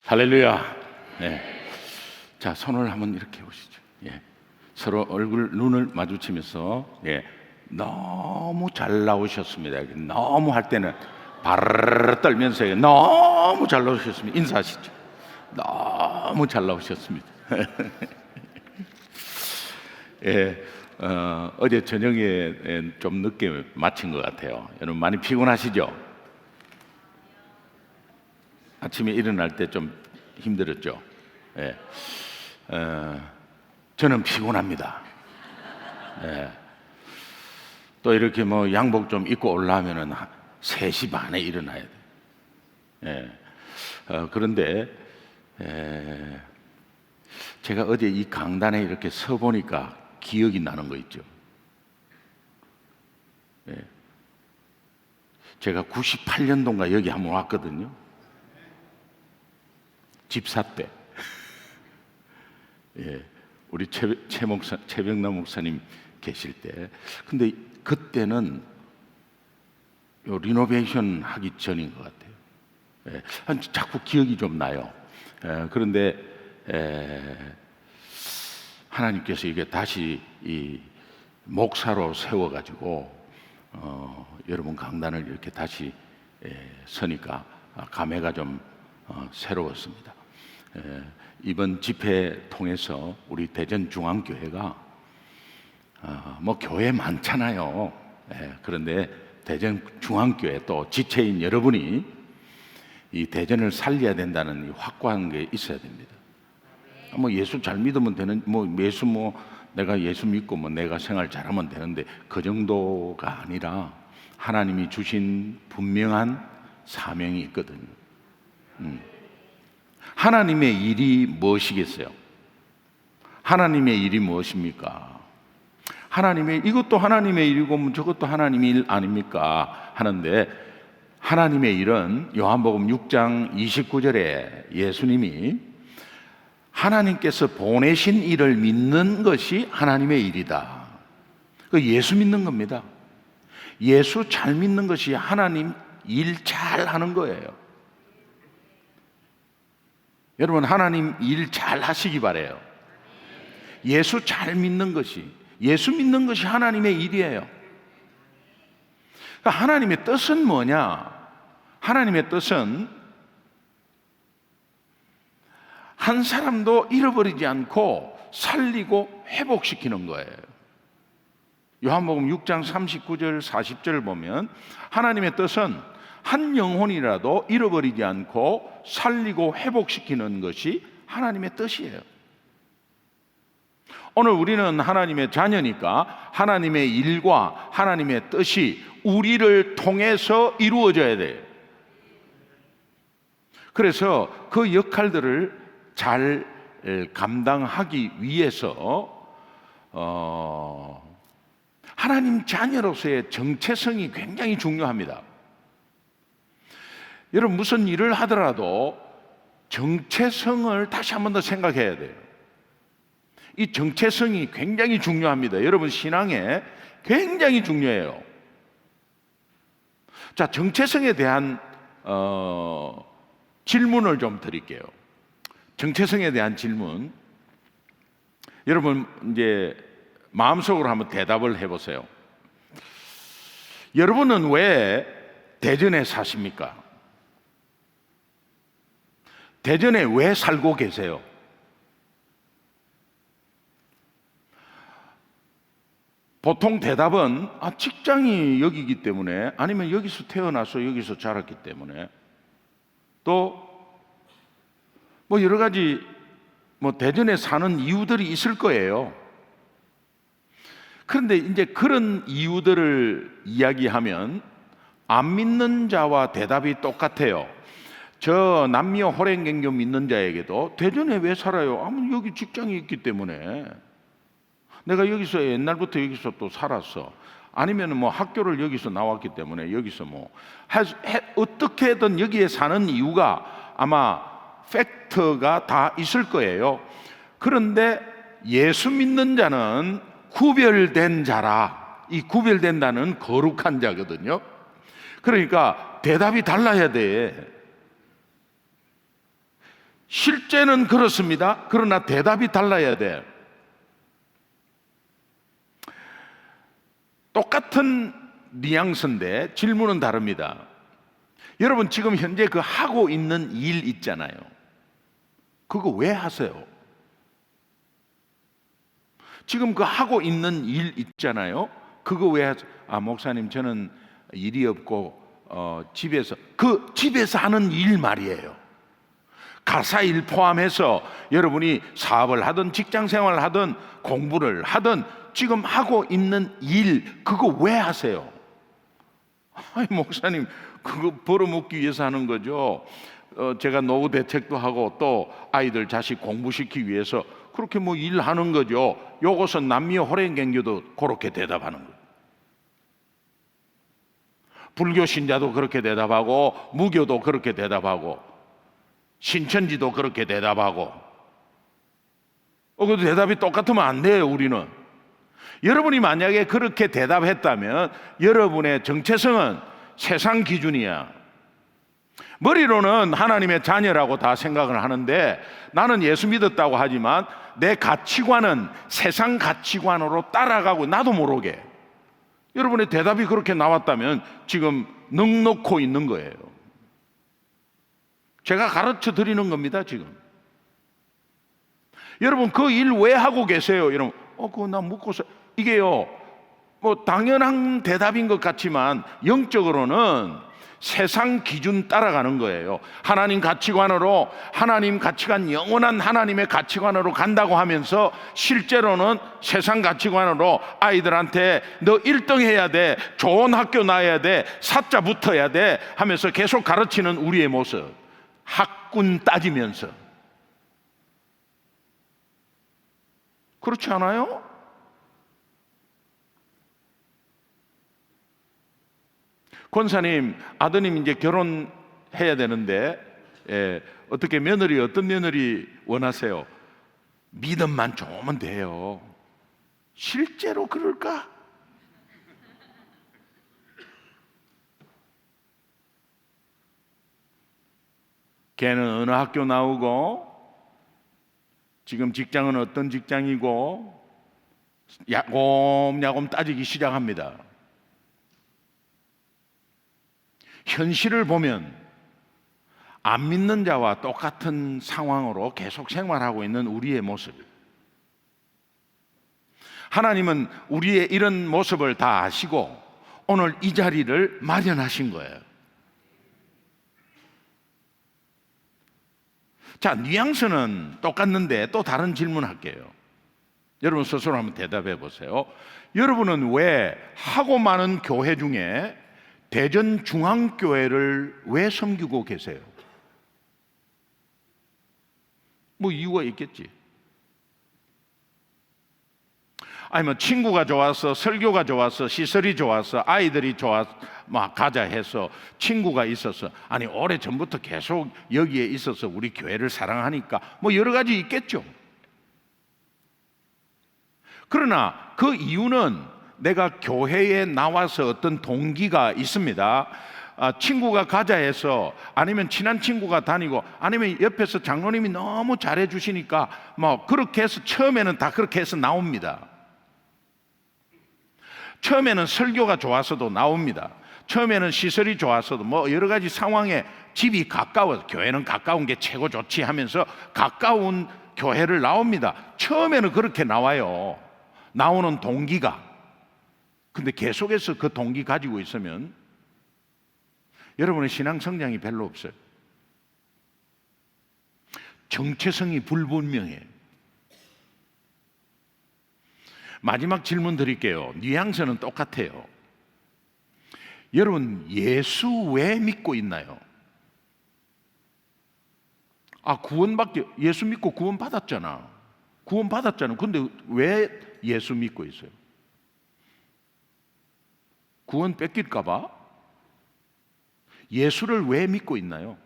할렐루야. 네. 자, 손을 한번 이렇게 보시죠. 예. 서로 눈을 마주치면서, 예. 너무 잘 나오셨습니다. 너무 할 때는 바르르 떨면서 너무 잘 나오셨습니다. 인사하시죠. 너무 잘 나오셨습니다. 예. 어제 저녁에 좀 늦게 마친 것 같아요. 여러분 많이 피곤하시죠? 아침에 일어날 때 좀 힘들었죠. 예. 저는 피곤합니다. 예. 또 이렇게 뭐 양복 좀 입고 올라오면은 3시 반에 일어나야 돼. 예. 그런데 제가 어제 이 강단에 이렇게 서 보니까 기억이 나는 거 있죠. 예. 제가 98년도인가 여기 한번 왔거든요. 집사 때. 예, 우리 최병남 목사님 계실 때. 근데 그때는 요 리노베이션 하기 전인 것 같아요. 예, 자꾸 기억이 좀 나요. 그런데 하나님께서 이게 다시 이 목사로 세워가지고 여러분 강단을 이렇게 다시 서니까 감회가 좀 새로웠습니다. 이번 집회 통해서 우리 대전중앙교회가 뭐 교회 많잖아요. 그런데 대전중앙교회 또 지체인 여러분이 이 대전을 살려야 된다는 이 확고한 게 있어야 됩니다. 뭐 예수 잘 믿으면 되는 내가 예수 믿고 뭐 내가 생활 잘하면 되는데 그 정도가 아니라 하나님이 주신 분명한 사명이 있거든요. 하나님의 일이 무엇이겠어요? 하나님의 일이 무엇입니까? 이것도 하나님의 일이고 저것도 하나님의 일 아닙니까? 하는데 하나님의 일은 요한복음 6장 29절에 예수님이 하나님께서 보내신 일을 믿는 것이 하나님의 일이다. 그 예수 믿는 겁니다. 예수 잘 믿는 것이 하나님 일 잘 하는 거예요. 여러분 하나님 일 잘 하시기 바래요. 예수 잘 믿는 것이, 예수 믿는 것이 하나님의 일이에요. 그러니까 하나님의 뜻은 뭐냐? 하나님의 뜻은 한 사람도 잃어버리지 않고 살리고 회복시키는 거예요. 요한복음 6장 39절 40절을 보면 하나님의 뜻은 한 영혼이라도 잃어버리지 않고 살리고 회복시키는 것이 하나님의 뜻이에요. 오늘 우리는 하나님의 자녀니까 하나님의 일과 하나님의 뜻이 우리를 통해서 이루어져야 돼요. 그래서 그 역할들을 잘 감당하기 위해서 하나님 자녀로서의 정체성이 굉장히 중요합니다. 여러분 무슨 일을 하더라도 정체성을 다시 한 번 더 생각해야 돼요. 이 정체성이 굉장히 중요합니다. 여러분 신앙에 굉장히 중요해요. 자, 정체성에 대한 질문을 좀 드릴게요. 정체성에 대한 질문. 여러분 이제 마음속으로 한번 대답을 해보세요. 여러분은 왜 대전에 사십니까? 대전에 왜 살고 계세요? 보통 대답은 직장이 여기기 때문에, 아니면 여기서 태어나서 여기서 자랐기 때문에, 또 뭐 여러 가지 대전에 사는 이유들이 있을 거예요. 그런데 이제 그런 이유들을 이야기하면 안 믿는 자와 대답이 똑같아요. 저 남미와 호랭갱교 믿는 자에게도 대전에 왜 살아요? 여기 직장이 있기 때문에, 내가 여기서 옛날부터 여기서 또 살았어. 아니면 학교를 여기서 나왔기 때문에 여기서 어떻게든 여기에 사는 이유가 아마 팩트가 다 있을 거예요. 그런데 예수 믿는 자는 구별된 자라. 이 구별된다는 거룩한 자거든요. 그러니까 대답이 달라야 돼. 실제는 그렇습니다. 그러나 대답이 달라야 돼. 똑같은 뉘앙스인데 질문은 다릅니다. 여러분 지금 현재 그 하고 있는 일 있잖아요. 그거 왜 하세요? 지금 그 하고 있는 일 있잖아요. 그거 왜 하세요? 아, 목사님 저는 일이 없고 집에서 하는 일 말이에요. 가사 일 포함해서 여러분이 사업을 하든 직장 생활을 하든 공부를 하든 지금 하고 있는 일 그거 왜 하세요? 아니 목사님 그거 벌어먹기 위해서 하는 거죠. 제가 노후 대책도 하고 또 아이들 자식 공부시키기 위해서 그렇게 뭐 일하는 거죠. 요것은 남미 호랭경교도 그렇게 대답하는 거예요. 불교 신자도 그렇게 대답하고 무교도 그렇게 대답하고 신천지도 그렇게 대답하고 그 대답이 똑같으면 안 돼요. 우리는 여러분이 만약에 그렇게 대답했다면 여러분의 정체성은 세상 기준이야. 머리로는 하나님의 자녀라고 다 생각을 하는데 나는 예수 믿었다고 하지만 내 가치관은 세상 가치관으로 따라가고 나도 모르게 여러분의 대답이 그렇게 나왔다면 지금 넉넉고 있는 거예요. 제가 가르쳐 드리는 겁니다. 지금 여러분 그 일 왜 하고 계세요? 여러분 그거 나 묻고서 이게요 뭐 당연한 대답인 것 같지만 영적으로는 세상 기준 따라가는 거예요. 하나님 가치관으로 하나님 가치관 영원한 하나님의 가치관으로 간다고 하면서 실제로는 세상 가치관으로 아이들한테 너 1등 해야 돼, 좋은 학교 나와야 돼, 사자 붙어야 돼 하면서 계속 가르치는 우리의 모습. 학군 따지면서 그렇지 않아요? 권사님 아드님 이제 결혼해야 되는데 어떻게 며느리 어떤 며느리 원하세요? 믿음만 좋으면 돼요. 실제로 그럴까? 걔는 어느 학교 나오고 지금 직장은 어떤 직장이고 야곱야곱 따지기 시작합니다. 현실을 보면 안 믿는 자와 똑같은 상황으로 계속 생활하고 있는 우리의 모습. 하나님은 우리의 이런 모습을 다 아시고 오늘 이 자리를 마련하신 거예요. 자, 뉘앙스는 똑같는데 또 다른 질문 할게요. 여러분 스스로 한번 대답해 보세요. 여러분은 왜 하고 많은 교회 중에 대전중앙교회를 왜 섬기고 계세요? 뭐 이유가 있겠지. 아니면 친구가 좋아서, 설교가 좋아서, 시설이 좋아서, 아이들이 좋아서 막 가자 해서 친구가 있어서, 아니 오래 전부터 계속 여기에 있어서 우리 교회를 사랑하니까 뭐 여러 가지 있겠죠. 그러나 그 이유는 내가 교회에 나와서 어떤 동기가 있습니다. 친구가 가자 해서, 아니면 친한 친구가 다니고, 아니면 옆에서 장로님이 너무 잘해 주시니까 뭐 그렇게 해서 처음에는 다 그렇게 해서 나옵니다. 처음에는 설교가 좋아서도 나옵니다. 처음에는 시설이 좋아서도 뭐 여러 가지 상황에 집이 가까워서 교회는 가까운 게 최고 좋지 하면서 가까운 교회를 나옵니다. 처음에는 그렇게 나와요. 나오는 동기가. 근데 계속해서 그 동기 가지고 있으면 여러분의 신앙 성장이 별로 없어요. 정체성이 불분명해. 마지막 질문 드릴게요. 뉘앙스는 똑같아요. 여러분 예수 왜 믿고 있나요? 구원받게, 예수 믿고 구원 받았잖아. 구원 받았잖아. 근데 왜 예수 믿고 있어요? 구원 뺏길까 봐? 예수를 왜 믿고 있나요?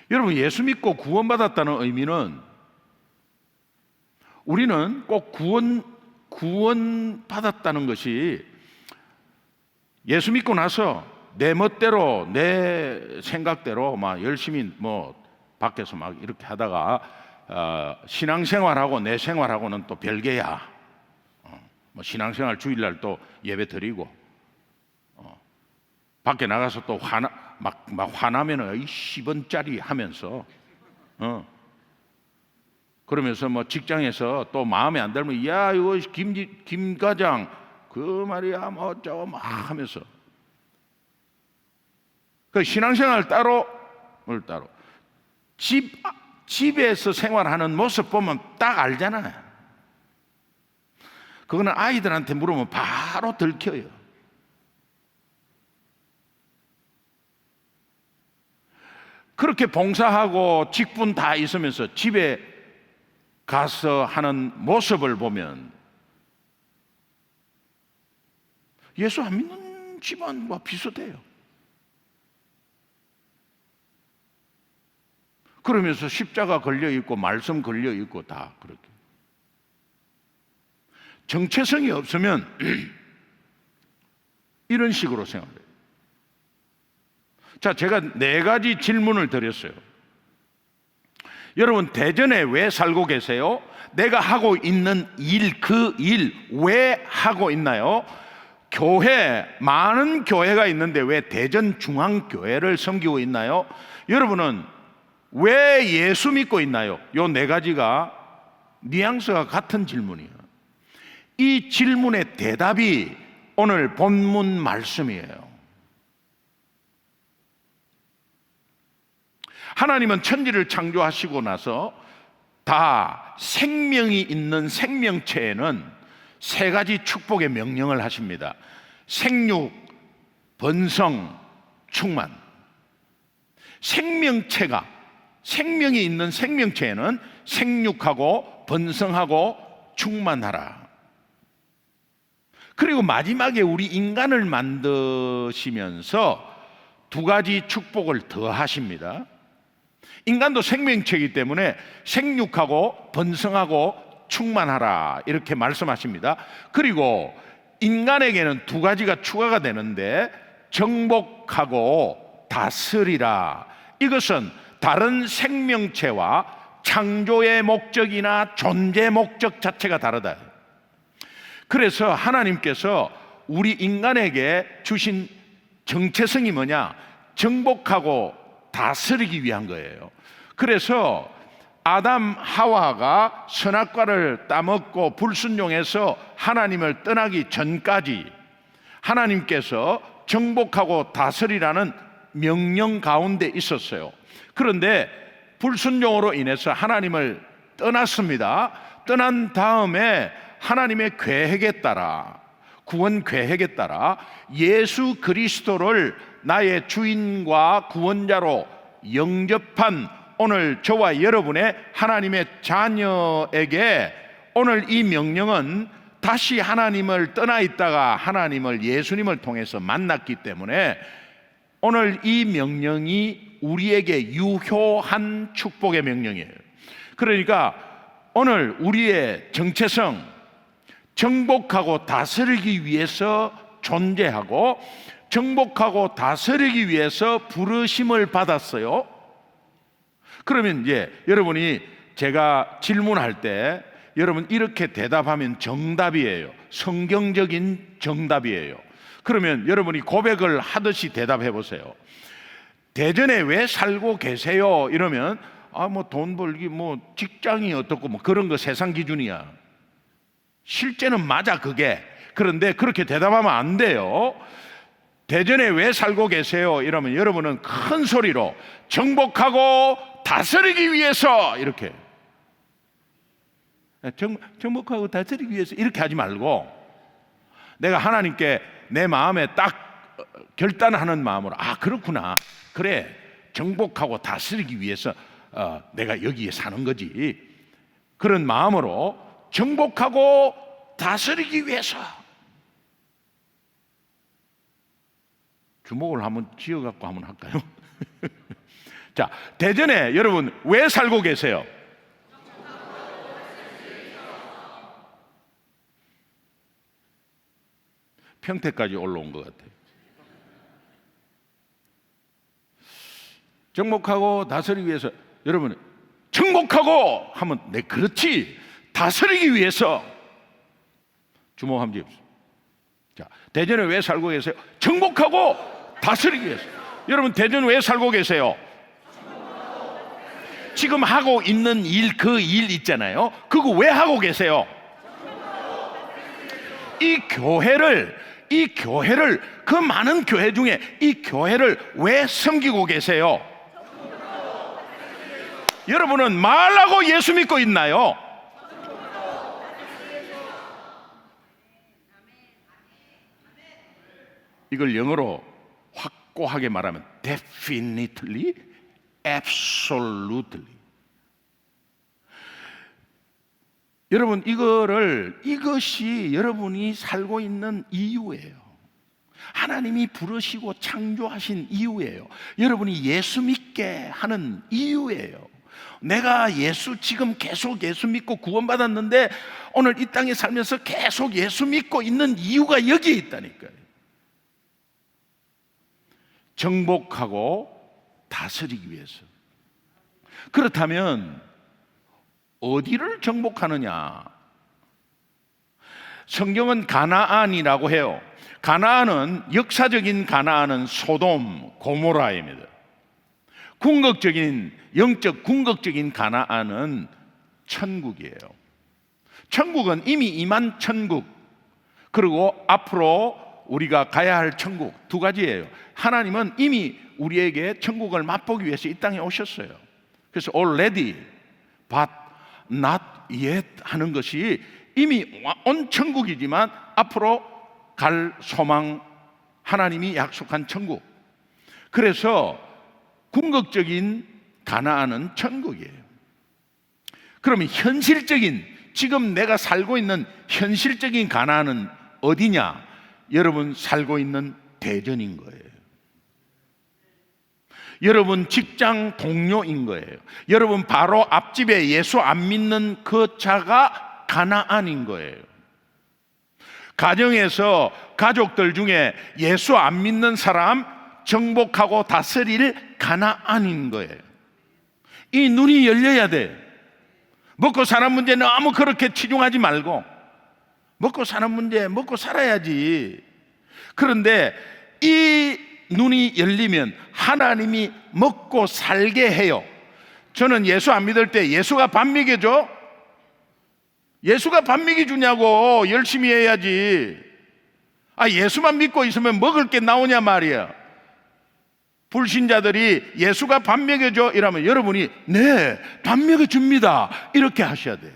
여러분 예수 믿고 구원받았다는 의미는 우리는 꼭 구원받았다는 것이 예수 믿고 나서 내 멋대로 내 생각대로 막 열심히 뭐 밖에서 막 이렇게 하다가 신앙생활하고 내 생활하고는 또 별개야. 뭐 신앙생활 주일날 또 예배 드리고 밖에 나가서 또 막 화나면은 이 10원짜리 하면서 그러면서 뭐 직장에서 또 마음에 안 들면 야 이거 김 과장 그 말이야 뭐 어쩌고 막 하면서 그 신앙생활 따로 뭘 따로 집에서 생활하는 모습 보면 딱 알잖아요. 그거는 아이들한테 물으면 바로 들켜요. 그렇게 봉사하고 직분 다 있으면서 집에 가서 하는 모습을 보면 예수 안 믿는 집안과 비슷해요. 그러면서 십자가 걸려 있고 말씀 걸려 있고 다 그렇게. 정체성이 없으면 이런 식으로 생각해요. 자, 제가 4가지 질문을 드렸어요. 여러분, 대전에 왜 살고 계세요? 내가 하고 있는 그 일 왜 하고 있나요? 많은 교회가 있는데 왜 대전중앙교회를 섬기고 있나요? 여러분은 왜 예수 믿고 있나요? 요 4가지가 뉘앙스가 같은 질문이에요. 이 질문의 대답이 오늘 본문 말씀이에요. 하나님은 천지를 창조하시고 나서 다 생명이 있는 생명체에는 3가지 축복의 명령을 하십니다. 생육, 번성, 충만. 생명이 있는 생명체에는 생육하고 번성하고 충만하라. 그리고 마지막에 우리 인간을 만드시면서 2가지 축복을 더 하십니다. 인간도 생명체이기 때문에 생육하고 번성하고 충만하라 이렇게 말씀하십니다. 그리고 인간에게는 2가지가 추가가 되는데 정복하고 다스리라. 이것은 다른 생명체와 창조의 목적이나 존재 목적 자체가 다르다. 그래서 하나님께서 우리 인간에게 주신 정체성이 뭐냐? 정복하고 다스리기 위한 거예요. 그래서 아담 하와가 선악과를 따먹고 불순종해서 하나님을 떠나기 전까지 하나님께서 정복하고 다스리라는 명령 가운데 있었어요. 그런데 불순종으로 인해서 하나님을 떠났습니다. 떠난 다음에 하나님의 계획에 따라, 구원 계획에 따라 예수 그리스도를 나의 주인과 구원자로 영접한 오늘 저와 여러분의 하나님의 자녀에게 오늘 이 명령은 다시 하나님을 떠나 있다가 하나님을 예수님을 통해서 만났기 때문에 오늘 이 명령이 우리에게 유효한 축복의 명령이에요. 그러니까 오늘 우리의 정체성, 정복하고 다스리기 위해서 존재하고 정복하고 다스리기 위해서 부르심을 받았어요. 그러면 이제 여러분이 제가 질문할 때 여러분 이렇게 대답하면 정답이에요. 성경적인 정답이에요. 그러면 여러분이 고백을 하듯이 대답해 보세요. 대전에 왜 살고 계세요? 이러면 뭐 돈 벌기 뭐 직장이 어떻고 뭐 그런 거 세상 기준이야. 실제는 맞아 그게. 그런데 그렇게 대답하면 안 돼요. 대전에 왜 살고 계세요? 이러면 여러분은 큰 소리로 정복하고 다스리기 위해서 이렇게 정복하고 다스리기 위해서 이렇게 하지 말고 내가 하나님께 내 마음에 딱 결단하는 마음으로 그렇구나 그래 정복하고 다스리기 위해서 내가 여기에 사는 거지 그런 마음으로 정복하고 다스리기 위해서 주목을 한번 지어갖고 한번 할까요? 자, 대전에 여러분 왜 살고 계세요? 평택까지 올라온 것 같아요. 정복하고 다스리기 위해서. 여러분, 정복하고 하면 네, 그렇지. 다스리기 위해서. 주목함 지읍시다. 자, 대전에 왜 살고 계세요? 정복하고 다스리기 위해서. 여러분, 대전 왜 살고 계세요? 지금 하고 있는 일, 그 일 있잖아요. 그거 왜 하고 계세요? 이 교회를, 그 많은 교회 중에 이 교회를 왜 섬기고 계세요? 여러분은 말하고 예수 믿고 있나요? 이걸 영어로 확고하게 말하면 definitely, absolutely. 여러분, 이것이 여러분이 살고 있는 이유예요. 하나님이 부르시고 창조하신 이유예요. 여러분이 예수 믿게 하는 이유예요. 내가 지금 계속 예수 믿고 구원받았는데 오늘 이 땅에 살면서 계속 예수 믿고 있는 이유가 여기에 있다니까요. 정복하고 다스리기 위해서. 그렇다면 어디를 정복하느냐? 성경은 가나안이라고 해요. 가나안은, 역사적인 가나안은 소돔, 고모라입니다. 영적 궁극적인 가나안은 천국이에요. 천국은 이미 임한 천국, 그리고 앞으로 우리가 가야 할 천국, 두 가지예요. 하나님은 이미 우리에게 천국을 맛보기 위해서 이 땅에 오셨어요. 그래서 already but not yet 하는 것이 이미 온 천국이지만 앞으로 갈 소망, 하나님이 약속한 천국. 그래서 궁극적인 가나안은 천국이에요. 그러면 현실적인, 지금 내가 살고 있는 현실적인 가나안은 어디냐? 여러분 살고 있는 대전인 거예요. 여러분 직장 동료인 거예요. 여러분 바로 앞집에 예수 안 믿는 그 자가 가나안인 거예요. 가정에서 가족들 중에 예수 안 믿는 사람 정복하고 다스릴 가나안인 거예요. 이 눈이 열려야 돼. 먹고 사는 문제 너무 그렇게 치중하지 말고, 먹고 사는 문제 먹고 살아야지. 그런데 이 눈이 열리면 하나님이 먹고 살게 해요. 저는 예수 안 믿을 때 예수가 밥 먹여줘? 예수가 밥 먹여주냐고. 열심히 해야지. 예수만 믿고 있으면 먹을 게 나오냐 말이야. 불신자들이 예수가 밥 먹여줘 이러면 여러분이 네, 밥 먹여줍니다 이렇게 하셔야 돼요.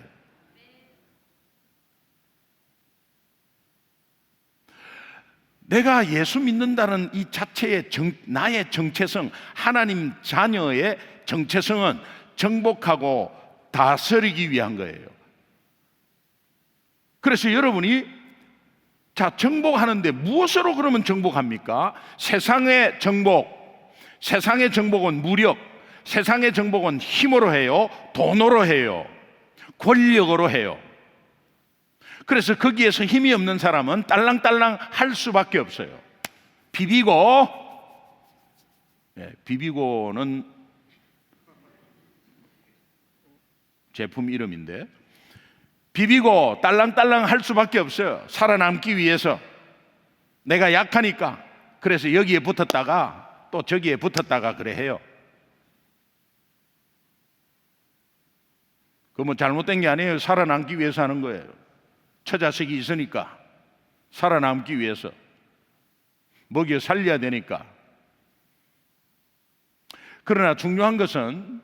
내가 예수 믿는다는 이 자체의 나의 정체성, 하나님 자녀의 정체성은 정복하고 다스리기 위한 거예요. 그래서 여러분이 정복하는데 무엇으로 그러면 정복합니까? 세상의 정복은 무력, 세상의 정복은 힘으로 해요, 돈으로 해요, 권력으로 해요. 그래서 거기에서 힘이 없는 사람은 딸랑딸랑 할 수밖에 없어요. 비비고는 제품 이름인데, 비비고 딸랑딸랑 할 수밖에 없어요. 살아남기 위해서. 내가 약하니까. 그래서 여기에 붙었다가 또 저기에 붙었다가 그래 해요. 그거 뭐 잘못된 게 아니에요. 살아남기 위해서 하는 거예요. 처자식이 있으니까, 살아남기 위해서, 먹여 살려야 되니까. 그러나 중요한 것은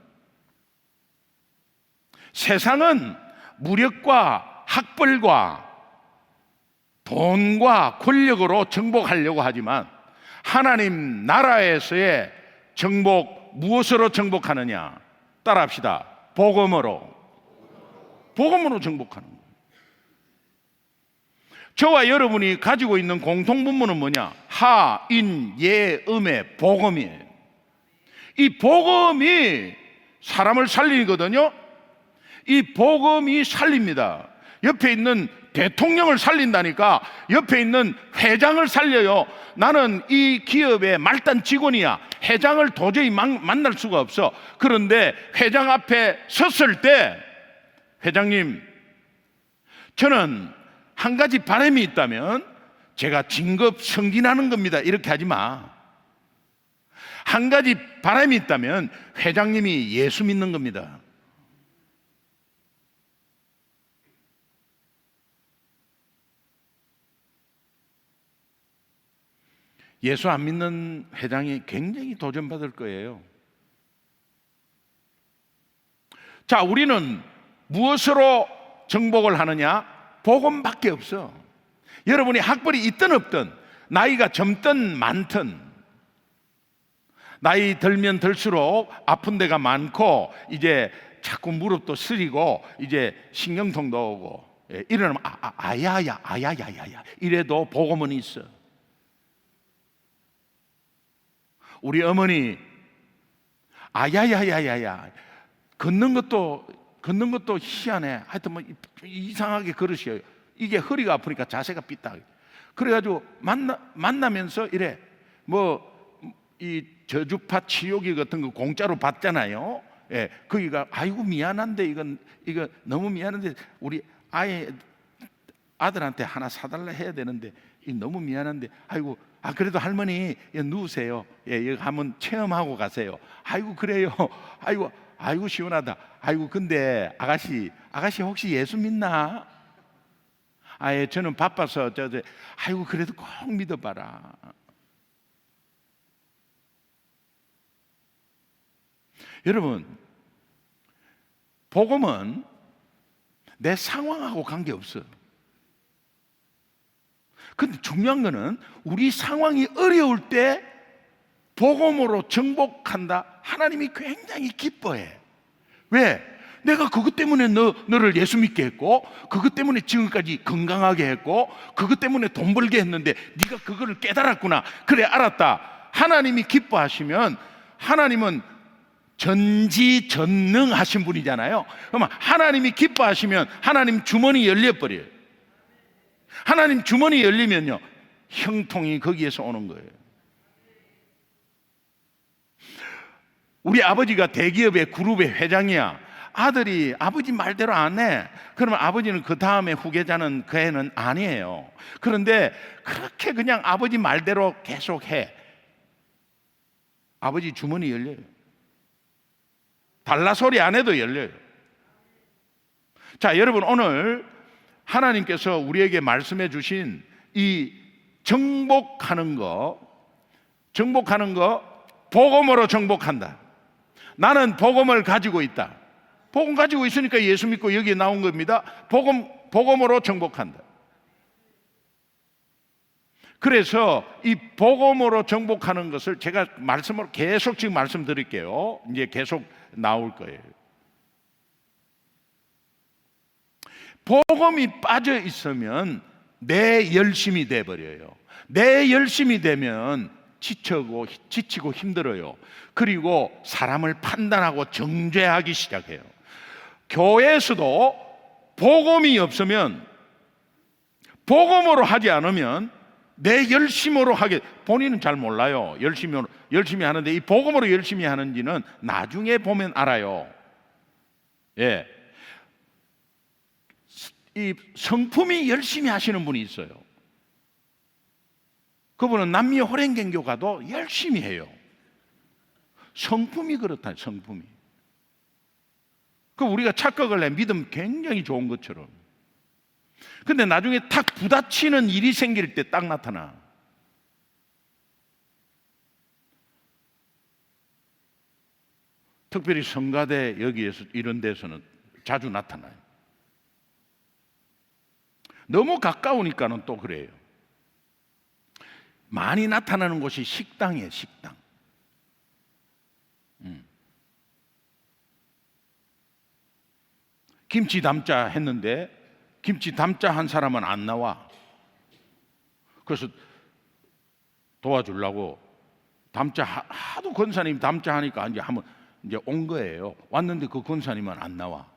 세상은 무력과 학벌과 돈과 권력으로 정복하려고 하지만 하나님 나라에서의 정복, 무엇으로 정복하느냐? 따라합시다. 복음으로 정복하는 거예요. 저와 여러분이 가지고 있는 공통분모는 뭐냐? 하, 인, 예, 음의 복음이에요. 이 복음이 사람을 살리거든요. 이 복음이 살립니다. 옆에 있는 대통령을 살린다니까. 옆에 있는 회장을 살려요. 나는 이 기업의 말단 직원이야. 회장을 도저히 만날 수가 없어. 그런데 회장 앞에 섰을 때, 회장님, 저는 한 가지 바람이 있다면 제가 진급 승진하는 겁니다. 이렇게 하지 마. 한 가지 바람이 있다면 회장님이 예수 믿는 겁니다. 예수 안 믿는 회장이 굉장히 도전받을 거예요. 자, 우리는 무엇으로 정복을 하느냐? 복음밖에 없어. 여러분이 학벌이 있든 없든, 나이가 젊든 많든, 나이 들면 들수록 아픈 데가 많고 이제 자꾸 무릎도 쓰리고 이제 신경통도 오고, 일어나면 아야야야야야야 이래도 복음은 있어. 우리 어머니 아야야야야야 걷는 것도 희한해. 하여튼 뭐 이상하게 걸으셔요. 이게 허리가 아프니까 자세가 삐딱. 그래가지고 만나면서 이래 뭐 이 저주파 치료기 같은 거 공짜로 받잖아요. 예, 거기가 아이고 미안한데 이거 너무 미안한데 우리 아들한테 하나 사달라 해야 되는데 너무 미안한데 아이고 그래도 할머니 누우세요. 예, 여기 한번 체험하고 가세요. 아이고 그래요. 아이고 시원하다. 아이고 근데 아가씨 혹시 예수 믿나? 예, 저는 바빠서 아이고 그래도 꼭 믿어봐라. 여러분, 복음은 내 상황하고 관계없어. 근데 중요한 거는 우리 상황이 어려울 때 복음으로 정복한다. 하나님이 굉장히 기뻐해. 왜? 내가 그것 때문에 너를 예수 믿게 했고, 그것 때문에 지금까지 건강하게 했고, 그것 때문에 돈 벌게 했는데 네가 그거를 깨달았구나. 그래, 알았다. 하나님이 기뻐하시면, 하나님은 전지전능하신 분이잖아요. 그러면 하나님이 기뻐하시면 하나님 주머니 열려버려요. 하나님 주머니 열리면요, 형통이 거기에서 오는 거예요. 우리 아버지가 대기업의 그룹의 회장이야. 아들이 아버지 말대로 안 해. 그러면 아버지는 그 다음에 후계자는 그 애는 아니에요. 그런데 그렇게 그냥 아버지 말대로 계속 해. 아버지 주머니 열려요. 달라 소리 안 해도 열려요. 자, 여러분, 오늘 하나님께서 우리에게 말씀해 주신 이 정복하는 거, 복음으로 정복한다. 나는 복음을 가지고 있다. 복음 가지고 있으니까 예수 믿고 여기에 나온 겁니다. 복음으로 정복한다. 그래서 이 복음으로 정복하는 것을 제가 말씀으로 계속 지금 말씀드릴게요. 이제 계속 나올 거예요. 복음이 빠져 있으면 내 열심이 돼 버려요. 내 열심이 되면 지치고 힘들어요. 그리고 사람을 판단하고 정죄하기 시작해요. 교회에서도 복음이 없으면, 복음으로 하지 않으면 내 열심으로 하게, 본인은 잘 몰라요. 열심히 하는데 이 복음으로 열심히 하는지는 나중에 보면 알아요. 예. 이 성품이 열심히 하시는 분이 있어요. 그분은 남미 호랭갱교 가도 열심히 해요. 성품이 그렇다, 성품이. 그럼 우리가 착각을 해. 믿음 굉장히 좋은 것처럼. 근데 나중에 탁 부딪히는 일이 생길 때 딱 나타나. 특별히 성가대 여기에서 이런 데서는 자주 나타나요. 너무 가까우니까는 또 그래요. 많이 나타나는 곳이 식당이에요, 식당. 김치 담자 했는데 김치 담자 한 사람은 안 나와. 그래서 도와주려고 하도 권사님 담자 하니까 이제 온 거예요. 왔는데 그 권사님은 안 나와.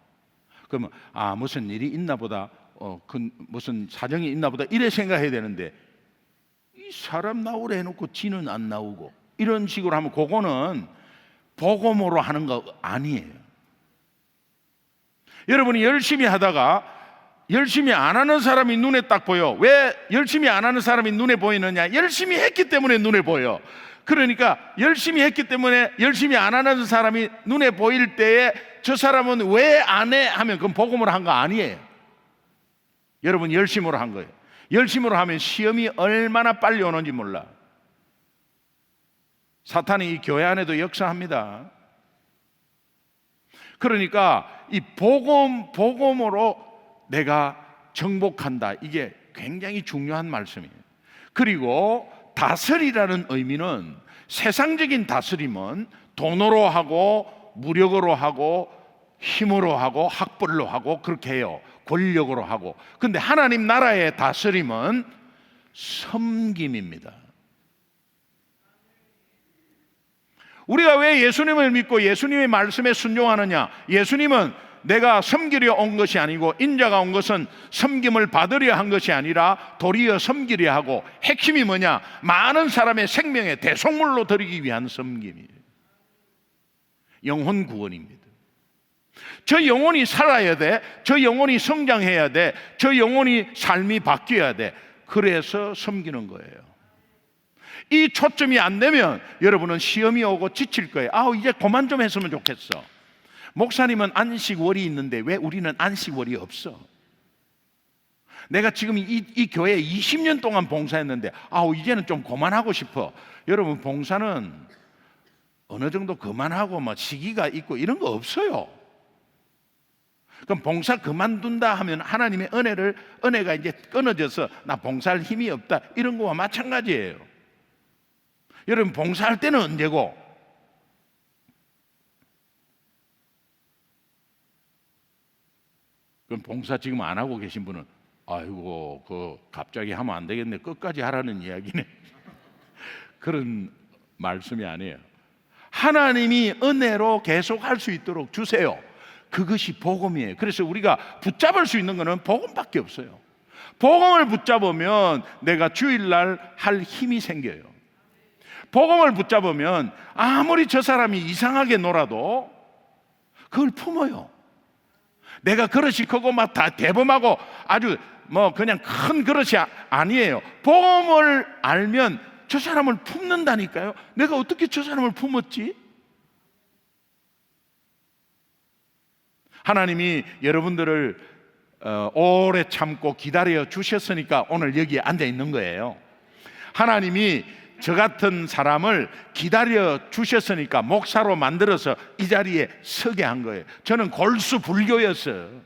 그러면 무슨 일이 있나 보다, 무슨 사정이 있나 보다 이래 생각해야 되는데, 이 사람 나오래 해놓고 지는 안 나오고 이런 식으로 하면 그거는 복음으로 하는 거 아니에요. 여러분이 열심히 하다가 열심히 안 하는 사람이 눈에 딱 보여. 왜 열심히 안 하는 사람이 눈에 보이느냐? 열심히 했기 때문에 눈에 보여. 그러니까 열심히 했기 때문에 열심히 안 하는 사람이 눈에 보일 때에 저 사람은 왜 안 해? 하면 그건 복음으로 한 거 아니에요. 여러분 열심으로 한 거예요. 열심으로 하면 시험이 얼마나 빨리 오는지 몰라. 사탄이 이 교회 안에도 역사합니다. 그러니까 이 복음으로 내가 정복한다. 이게 굉장히 중요한 말씀이에요. 그리고 다스리라는 의미는 세상적인 다스림은 돈으로 하고 무력으로 하고 힘으로 하고 학벌로 하고 그렇게 해요. 권력으로 하고. 근데 하나님 나라의 다스림은 섬김입니다. 우리가 왜 예수님을 믿고 예수님의 말씀에 순종하느냐? 예수님은 내가 섬기려 온 것이 아니고 인자가 온 것은 섬김을 받으려 한 것이 아니라 도리어 섬기려 하고, 핵심이 뭐냐? 많은 사람의 생명의 대속물로 드리기 위한 섬김이에요. 영혼 구원입니다. 저 영혼이 살아야 돼. 저 영혼이 성장해야 돼. 저 영혼이 삶이 바뀌어야 돼. 그래서 섬기는 거예요. 이 초점이 안 되면 여러분은 시험이 오고 지칠 거예요. 이제 그만 좀 했으면 좋겠어. 목사님은 안식월이 있는데 왜 우리는 안식월이 없어? 내가 지금 이 교회에 20년 동안 봉사했는데 이제는 좀 그만하고 싶어. 여러분, 봉사는 어느 정도 그만하고 시기가 있고 이런 거 없어요. 그럼 봉사 그만둔다 하면 하나님의 은혜가 이제 끊어져서 나 봉사할 힘이 없다, 이런 거와 마찬가지예요. 여러분, 봉사할 때는 언제고? 그럼 봉사 지금 안 하고 계신 분은 아이고 갑자기 하면 안 되겠네, 끝까지 하라는 이야기네. 그런 말씀이 아니에요. 하나님이 은혜로 계속 할 수 있도록 주세요. 그것이 복음이에요. 그래서 우리가 붙잡을 수 있는 것은 복음밖에 없어요. 복음을 붙잡으면 내가 주일날 할 힘이 생겨요. 복음을 붙잡으면 아무리 저 사람이 이상하게 놀아도 그걸 품어요. 내가 그릇이 크고 다 대범하고 아주 그냥 큰 그릇이 아니에요. 복음을 알면 저 사람을 품는다니까요. 내가 어떻게 저 사람을 품었지? 하나님이 여러분들을 오래 참고 기다려 주셨으니까 오늘 여기에 앉아 있는 거예요. 하나님이 저 같은 사람을 기다려 주셨으니까 목사로 만들어서 이 자리에 서게 한 거예요. 저는 골수 불교였어요.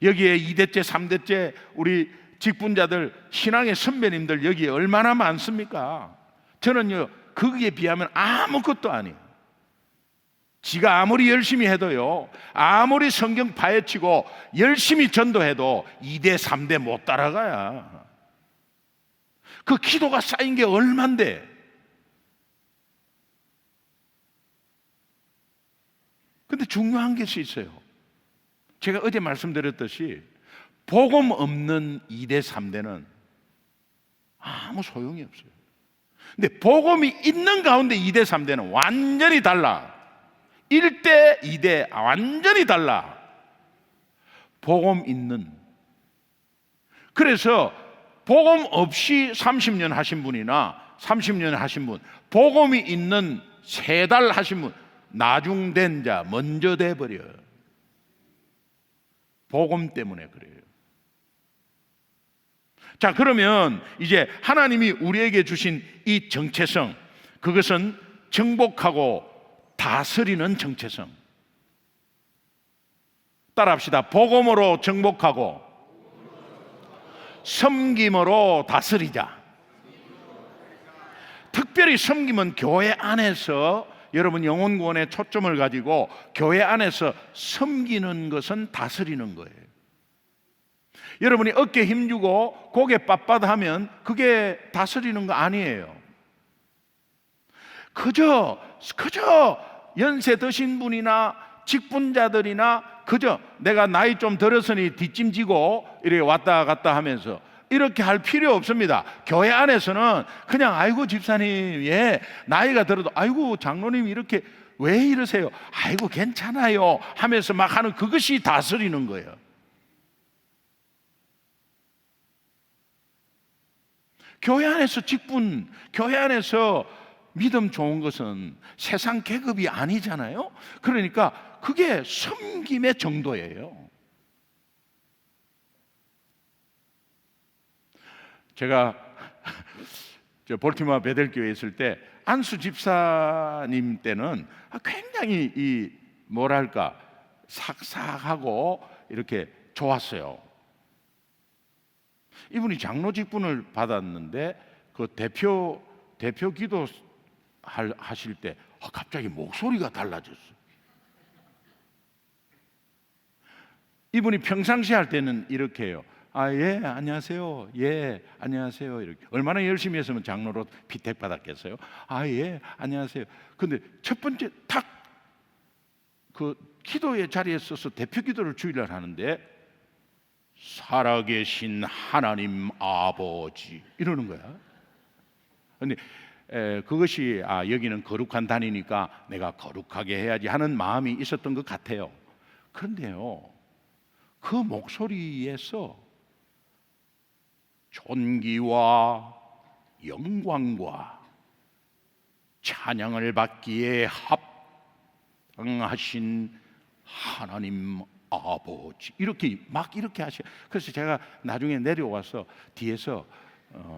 여기에 2대째 3대째 우리 직분자들, 신앙의 선배님들 여기에 얼마나 많습니까? 저는요, 거기에 비하면 아무것도 아니에요. 지가 아무리 열심히 해도요, 아무리 성경 파헤치고 열심히 전도해도 2대 3대 못 따라가야. 그 기도가 쌓인 게 얼만데. 근데 중요한 것이 있어요. 제가 어제 말씀드렸듯이 복음 없는 2대 3대는 아무 소용이 없어요. 근데 복음이 있는 가운데 2대 3대는 완전히 달라. 1대 2대 완전히 달라. 복음 있는. 그래서 복음 없이 30년 하신 분이나 30년 하신 분, 복음이 있는 3달 하신 분, 나중된 자 먼저 돼버려요. 복음 때문에 그래요. 자, 그러면 이제 하나님이 우리에게 주신 이 정체성, 그것은 정복하고 다스리는 정체성. 따라합시다. 복음으로 정복하고 섬김으로 다스리자. 특별히 섬김은 교회 안에서, 여러분 영혼 구원에 초점을 가지고 교회 안에서 섬기는 것은 다스리는 거예요. 여러분이 어깨 힘주고 고개 빳빳하면 그게 다스리는 거 아니에요. 그저 연세 드신 분이나 직분자들이나 그저 내가 나이 좀 들었으니 뒷짐지고 이렇게 왔다 갔다 하면서 이렇게 할 필요 없습니다. 교회 안에서는 그냥 아이고 집사님, 예, 나이가 들어도 아이고 장로님 이렇게 왜 이러세요? 아이고 괜찮아요 하면서 막 하는 그것이 다스리는 거예요. 교회 안에서 직분, 교회 안에서 믿음 좋은 것은 세상 계급이 아니잖아요. 그러니까 그게 섬김의 정도예요. 제가 볼티모어 베델교회에 있을 때 안수 집사님 때는 굉장히 이 뭐랄까 삭삭하고 이렇게 좋았어요. 이분이 장로 직분을 받았는데 그 대표 기도 하실 때 갑자기 목소리가 달라졌어요. 이분이 평상시 할 때는 이렇게 해요. 예, 안녕하세요. 예, 안녕하세요. 이렇게. 얼마나 열심히 했으면 장로로 피택 받았겠어요? 예, 안녕하세요. 근데 첫 번째 탁 그 기도의 자리에 서서 대표 기도를 주일날 하는데 살아계신 하나님 아버지 이러는 거야. 근데 그것이 여기는 거룩한 단위니까 내가 거룩하게 해야지 하는 마음이 있었던 것 같아요. 그런데요, 그 목소리에서 존귀와 영광과 찬양을 받기에 합당하신 하나님 아버지 이렇게 하셔. 그래서 제가 나중에 내려와서 뒤에서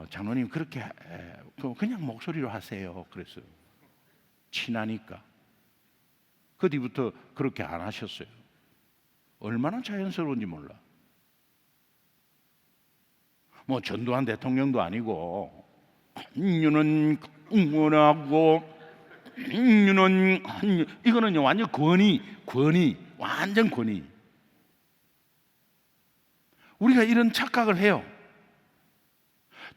장로님 그렇게 그냥 목소리로 하세요. 그래서 친하니까. 그 뒤부터 그렇게 안 하셨어요. 얼마나 자연스러운지 몰라. 뭐 전두환 대통령도 아니고 한유는 응원하고 한유는 이거는요 완전 권위 완전 권위. 우리가 이런 착각을 해요.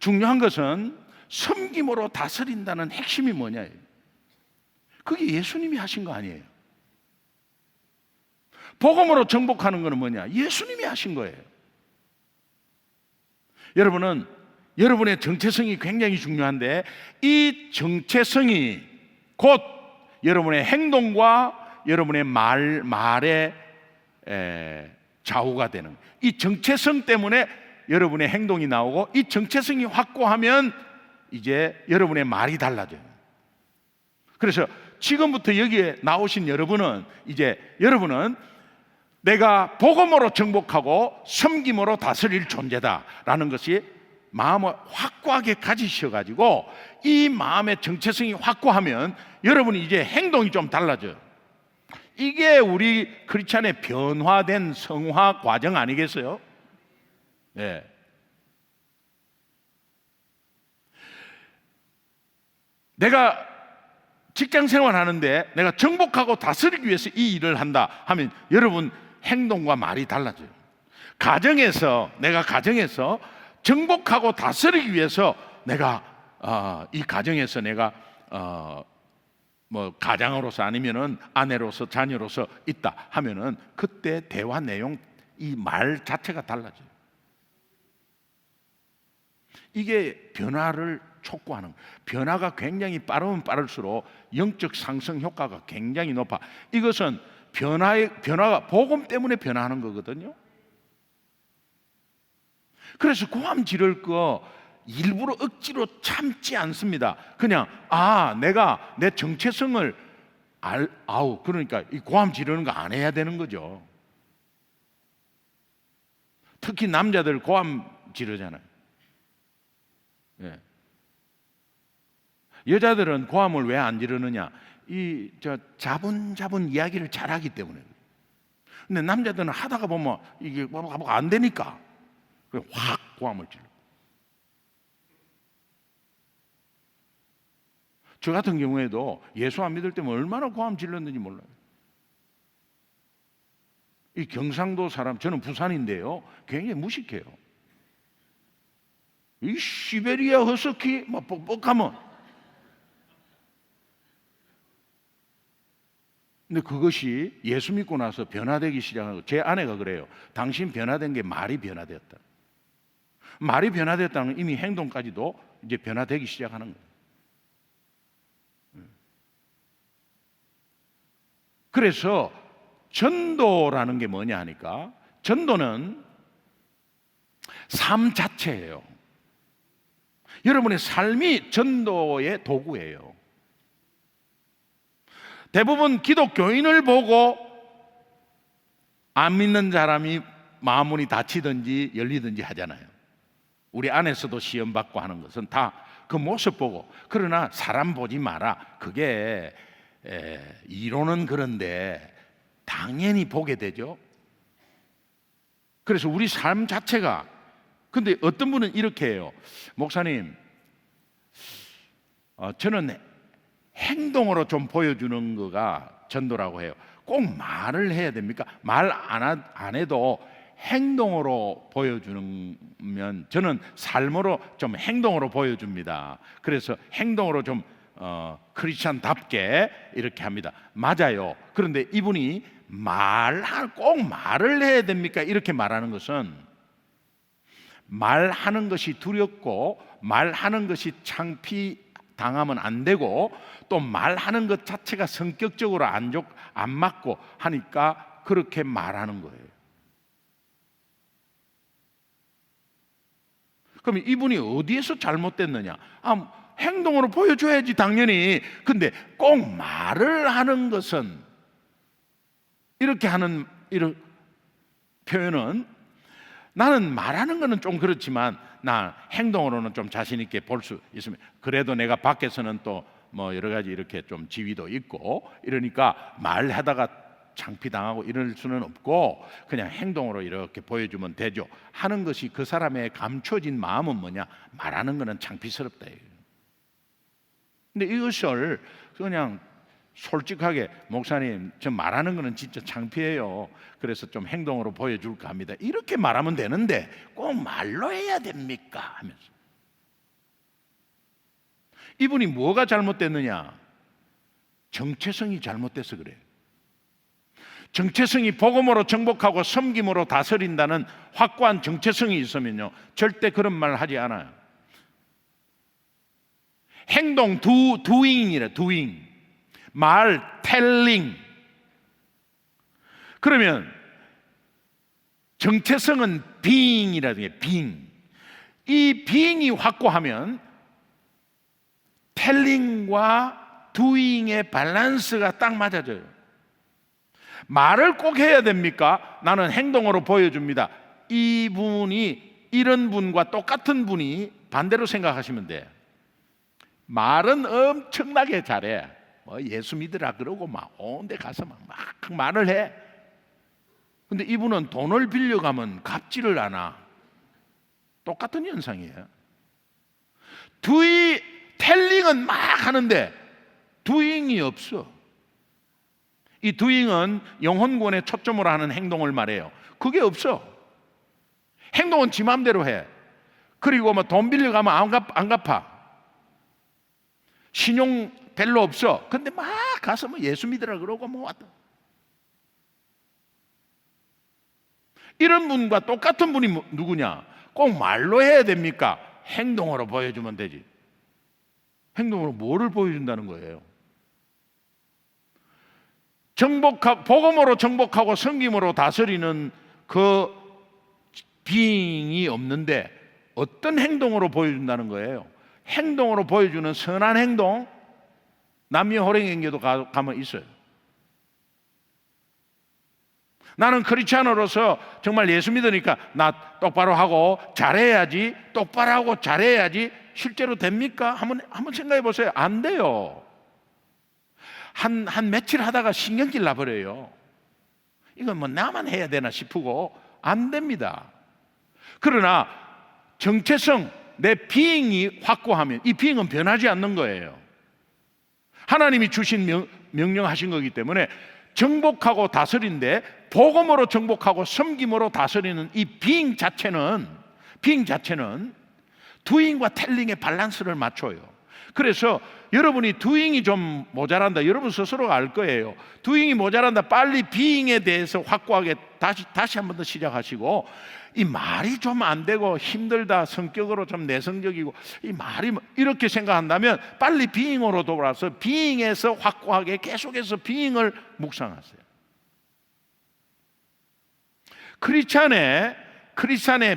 중요한 것은 섬김으로 다스린다는 핵심이 뭐냐? 그게 예수님이 하신 거 아니에요. 복음으로 정복하는 것은 뭐냐? 예수님이 하신 거예요. 여러분은 여러분의 정체성이 굉장히 중요한데 이 정체성이 곧 여러분의 행동과 여러분의 말의 좌우가 되는 거예요. 이 정체성 때문에 여러분의 행동이 나오고 이 정체성이 확고하면 이제 여러분의 말이 달라져요. 그래서 지금부터 여기에 나오신 여러분은 내가 복음으로 정복하고 섬김으로 다스릴 존재다라는 것이 마음을 확고하게 가지셔가지고 이 마음의 정체성이 확고하면 여러분이 이제 행동이 좀 달라져요. 이게 우리 크리스찬의 변화된 성화 과정 아니겠어요? 네. 내가 직장 생활하는데 내가 정복하고 다스리기 위해서 이 일을 한다 하면 여러분 행동과 말이 달라져요. 내가 가정에서 정복하고 다스리기 위해서 내가 이 가정에서 내가 뭐 가장으로서 아니면은 아내로서 자녀로서 있다 하면은 그때 대화 내용 이 말 자체가 달라져요. 이게 변화를 촉구하는 거예요. 변화가 굉장히 빠르면 빠를수록 영적 상승 효과가 굉장히 높아. 이것은 변화가 복음 때문에 변화하는 거거든요. 그래서 고함 지를 거 일부러 억지로 참지 않습니다. 그냥 내가 내 정체성을 그러니까 이 고함 지르는 거 안 해야 되는 거죠. 특히 남자들 고함 지르잖아요. 예. 여자들은 고함을 왜 안 지르느냐? 자분자분 이야기를 잘하기 때문에. 근데 남자들은 하다가 보면 이게 안 되니까 확 고함을 질러. 저 같은 경우에도 예수 안 믿을 때면 얼마나 고함 질렀는지 몰라요. 이 경상도 사람, 저는 부산인데요, 굉장히 무식해요. 이 시베리아 허스키 막 뻑뻑하면. 근데 그것이 예수 믿고 나서 변화되기 시작하고, 제 아내가 그래요. 당신 변화된 게 말이 변화되었다. 말이 변화됐다는 건 이미 행동까지도 이제 변화되기 시작하는 거예요. 그래서 전도라는 게 뭐냐 하니까, 전도는 삶 자체예요. 여러분의 삶이 전도의 도구예요. 대부분 기독교인을 보고 안 믿는 사람이 마음문이 닫히든지 열리든지 하잖아요. 우리 안에서도 시험 받고 하는 것은 다 그 모습 보고. 그러나 사람 보지 마라. 그게 이론은 그런데 당연히 보게 되죠. 그래서 우리 삶 자체가, 근데 어떤 분은 이렇게 해요. 목사님, 저는 행동으로 좀 보여주는 거가 전도라고 해요. 꼭 말을 해야 됩니까? 말 안 해도 행동으로 보여주면, 저는 삶으로 좀 행동으로 보여줍니다. 그래서 행동으로 좀 크리스찬답게 이렇게 합니다. 맞아요. 그런데 이분이 꼭 말을 해야 됩니까? 이렇게 말하는 것은, 말하는 것이 두렵고 말하는 것이 창피당하면 안 되고, 또 말하는 것 자체가 성격적으로 안 맞고 하니까 그렇게 말하는 거예요. 그럼 이분이 어디에서 잘못됐느냐? 행동으로 보여줘야지 당연히. 근데 꼭 말을 하는 것은, 이렇게 하는 이런 표현은, 나는 말하는 거는 좀 그렇지만 나 행동으로는 좀 자신 있게 볼 수 있으면, 그래도 내가 밖에서는 또 뭐 여러 가지 이렇게 좀 지위도 있고 이러니까 말하다가 창피당하고 이럴 수는 없고 그냥 행동으로 이렇게 보여주면 되죠 하는 것이, 그 사람의 감춰진 마음은 뭐냐? 말하는 거는 창피스럽다. 근데 이것을 그냥 솔직하게, 목사님 저 말하는 거는 진짜 창피해요, 그래서 좀 행동으로 보여줄까 합니다, 이렇게 말하면 되는데 꼭 말로 해야 됩니까? 하면서. 이분이 뭐가 잘못됐느냐? 정체성이 잘못돼서 그래요. 정체성이 복음으로 정복하고 섬김으로 다스린다는 확고한 정체성이 있으면요, 절대 그런 말 하지 않아요. 행동 doing이래. doing. 말 telling. 그러면 정체성은 being이라는 게 being. 이 being이 확고하면 telling과 doing의 밸런스가 딱 맞아져요. 말을 꼭 해야 됩니까? 나는 행동으로 보여줍니다. 이분이, 이런 분과 똑같은 분이 반대로 생각하시면 돼. 말은 엄청나게 잘해. 뭐 예수 믿으라 그러고 막 온 데 가서 막 말을 해. 근데 이분은 돈을 빌려가면 갚지를 않아. 똑같은 현상이에요. 텔링은 막 하는데 doing이 없어. 이 doing은 영혼구원에 초점으로 하는 행동을 말해요. 그게 없어. 행동은 지 마음대로 해. 그리고 뭐 돈 빌려가면 안 갚아. 신용 별로 없어. 근데 막 가서 뭐 예수 믿으라 그러고 뭐 왔다. 이런 분과 똑같은 분이 누구냐? 꼭 말로 해야 됩니까? 행동으로 보여주면 되지. 행동으로 뭐를 보여준다는 거예요? 복음으로 정복하고 섬김으로 다스리는 그 비잉이 없는데 어떤 행동으로 보여준다는 거예요? 행동으로 보여주는 선한 행동, 남녀 호랭행교도 가면 있어요. 나는 크리스찬으로서 정말 예수 믿으니까 나 똑바로 하고 잘해야지, 똑바로 하고 잘해야지. 실제로 됩니까? 한번 생각해 보세요. 안 돼요. 한 며칠 하다가 신경질 나버려요. 이건 뭐 나만 해야 되나 싶고 안 됩니다. 그러나 정체성, 내 비잉이 확고하면 이 비잉은 변하지 않는 거예요. 하나님이 주신 명령하신 거기 때문에 정복하고 다스린데, 복음으로 정복하고 섬김으로 다스리는 이 비잉 자체는 doing과 telling의 밸런스를 맞춰요. 그래서 여러분이 doing이 좀 모자란다, 여러분 스스로가 알 거예요. doing이 모자란다, 빨리 being에 대해서 확고하게 다시 한 번 더 시작하시고, 이 말이 좀 안 되고 힘들다, 성격으로 좀 내성적이고 이 말이 이렇게 생각한다면 빨리 being으로 돌아와서 being에서 확고하게 계속해서 being을 묵상하세요. 크리스찬의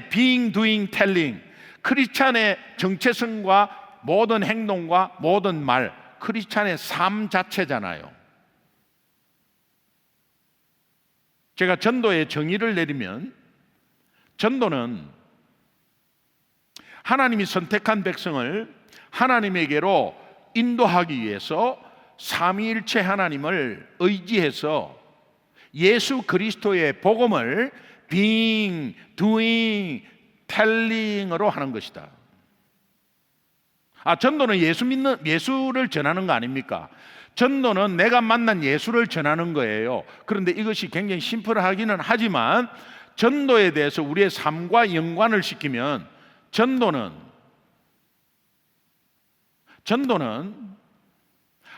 being, doing, telling, 크리스찬의 정체성과 모든 행동과 모든 말, 크리스찬의 삶 자체잖아요. 제가 전도의 정의를 내리면, 전도는 하나님이 선택한 백성을 하나님에게로 인도하기 위해서 삼위일체 하나님을 의지해서 예수 그리스도의 복음을 being, doing, telling으로 하는 것이다. 전도는 예수를 전하는 거 아닙니까? 전도는 내가 만난 예수를 전하는 거예요. 그런데 이것이 굉장히 심플하기는 하지만 전도에 대해서 우리의 삶과 연관을 시키면 전도는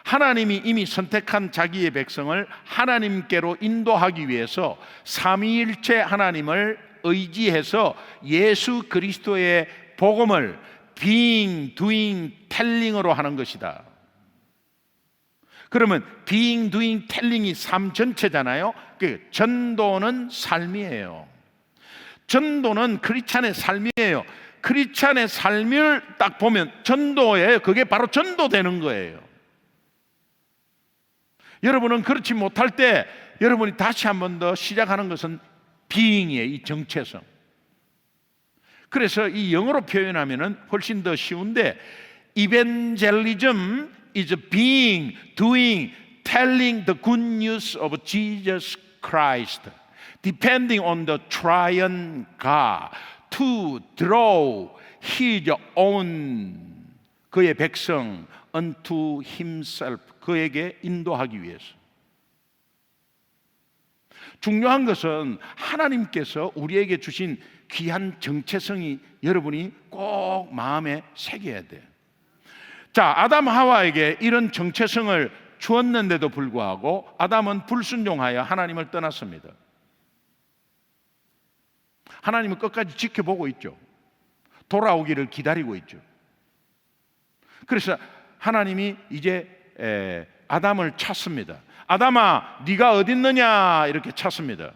하나님이 이미 선택한 자기의 백성을 하나님께로 인도하기 위해서 삼위일체 하나님을 의지해서 예수 그리스도의 복음을 being, doing, telling으로 하는 것이다. 그러면 being, doing, telling이 삶 전체잖아요. 전도는 삶이에요. 전도는 크리스찬의 삶이에요. 크리스찬의 삶을 딱 보면 전도예요. 그게 바로 전도되는 거예요. 여러분은 그렇지 못할 때 여러분이 다시 한 번 더 시작하는 것은 being이에요. 이 정체성. 그래서 이 영어로 표현하면은 훨씬 더 쉬운데, evangelism is being, doing, telling the good news of Jesus Christ, depending on the triune God to draw His own, 그의 백성 unto Himself, 그에게 인도하기 위해서. 중요한 것은 하나님께서 우리에게 주신 귀한 정체성이 여러분이 꼭 마음에 새겨야 돼요. 자, 아담 하와에게 이런 정체성을 주었는데도 불구하고 아담은 불순종하여 하나님을 떠났습니다. 하나님은 끝까지 지켜보고 있죠. 돌아오기를 기다리고 있죠. 그래서 하나님이 이제 아담을 찾습니다. 아담아, 네가 어디 있느냐 이렇게 찾습니다.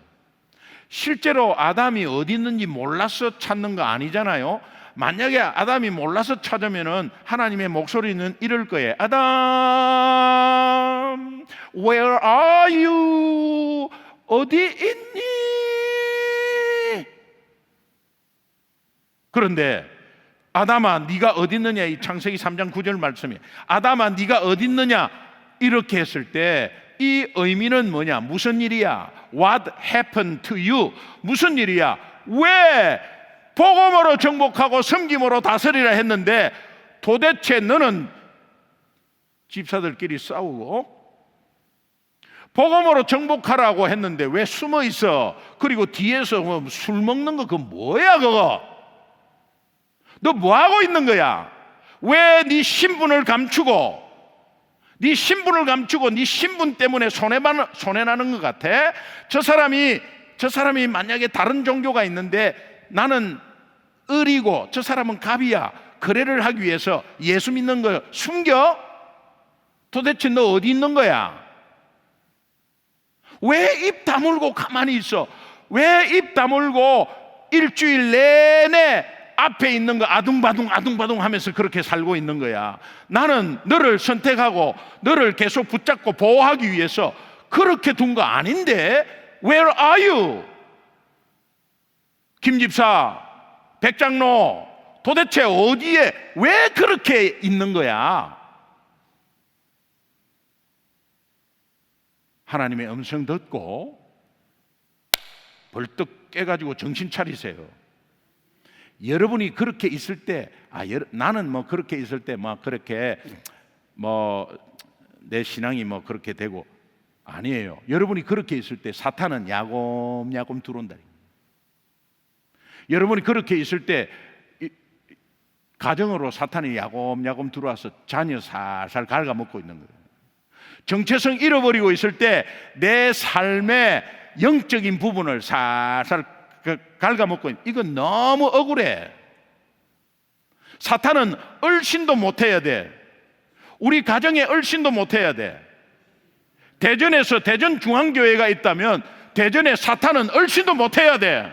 실제로 아담이 어디 있는지 몰라서 찾는 거 아니잖아요. 만약에 아담이 몰라서 찾으면은 하나님의 목소리는 이럴 거예요. 아담, where are you? 어디 있니? 그런데 아담아, 네가 어디 있느냐, 이 창세기 3장 9절 말씀이 아담아, 네가 어디 있느냐 이렇게 했을 때 이 의미는 뭐냐? 무슨 일이야? What happened to you? 무슨 일이야? 왜 복음으로 정복하고 섬김으로 다스리라 했는데 도대체 너는 집사들끼리 싸우고 복음으로 정복하라고 했는데 왜 숨어 있어? 그리고 뒤에서 술 먹는 거 그거 뭐야 그거? 너 뭐 하고 있는 거야? 왜 네 신분을 감추고 네 신분 때문에 손해나는 것 같아? 저 사람이 만약에 다른 종교가 있는데 나는 을이고 저 사람은 갑이야. 거래를 하기 위해서 예수 믿는 거 숨겨? 도대체 너 어디 있는 거야? 왜 입 다물고 가만히 있어? 왜 입 다물고 일주일 내내 앞에 있는 거 아둥바둥 하면서 그렇게 살고 있는 거야? 나는 너를 선택하고 너를 계속 붙잡고 보호하기 위해서 그렇게 둔 거 아닌데 Where are you? 김 집사, 백 장로, 도대체 어디에 왜 그렇게 있는 거야? 하나님의 음성 듣고 벌떡 깨가지고 정신 차리세요. 여러분이 그렇게 있을 때, 나는 뭐 그렇게 있을 때 뭐 그렇게 뭐 내 신앙이 뭐 그렇게 되고, 아니에요. 여러분이 그렇게 있을 때 사탄은 야곱야곱 들어온다. 여러분이 그렇게 있을 때 가정으로 사탄이 야곱야곱 들어와서 자녀 살살 갉아먹고 있는 거예요. 정체성 잃어버리고 있을 때 내 삶의 영적인 부분을 살살 갉아먹고 있는, 이건 너무 억울해. 사탄은 얼씬도 못해야 돼. 우리 가정에 얼씬도 못해야 돼. 대전에서 대전중앙교회가 있다면 대전에 사탄은 얼씬도 못해야 돼.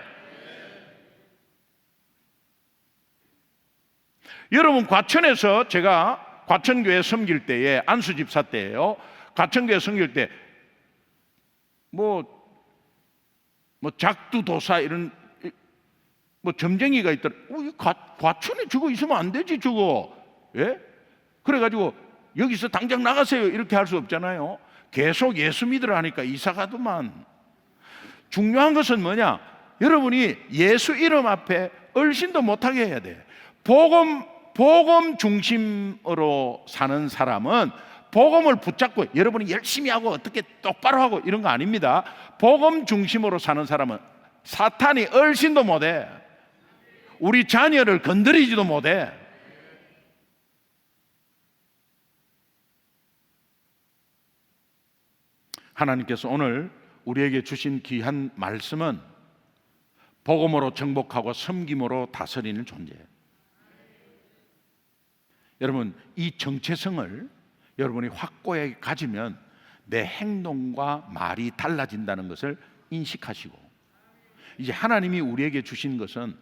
여러분, 과천에서 제가 과천교회 섬길 때에, 안수집사 때예요. 과천교회 섬길 때 작두도사 이런 점쟁이가 있더라. 과천에 저거 있으면 안 되지, 저거. 예? 그래가지고 여기서 당장 나가세요 이렇게 할 수 없잖아요. 계속 예수 믿으라 하니까 이사 가더만. 중요한 것은 뭐냐? 여러분이 예수 이름 앞에 얼씬도 못하게 해야 돼. 복음 중심으로 사는 사람은 복음을 붙잡고, 여러분이 열심히 하고 어떻게 똑바로 하고 이런 거 아닙니다. 복음 중심으로 사는 사람은 사탄이 얼씬도 못해. 우리 자녀를 건드리지도 못해. 하나님께서 오늘 우리에게 주신 귀한 말씀은 복음으로 정복하고 섬김으로 다스리는 존재예요. 여러분, 이 정체성을 여러분이 확고하게 가지면 내 행동과 말이 달라진다는 것을 인식하시고, 이제 하나님이 우리에게 주신 것은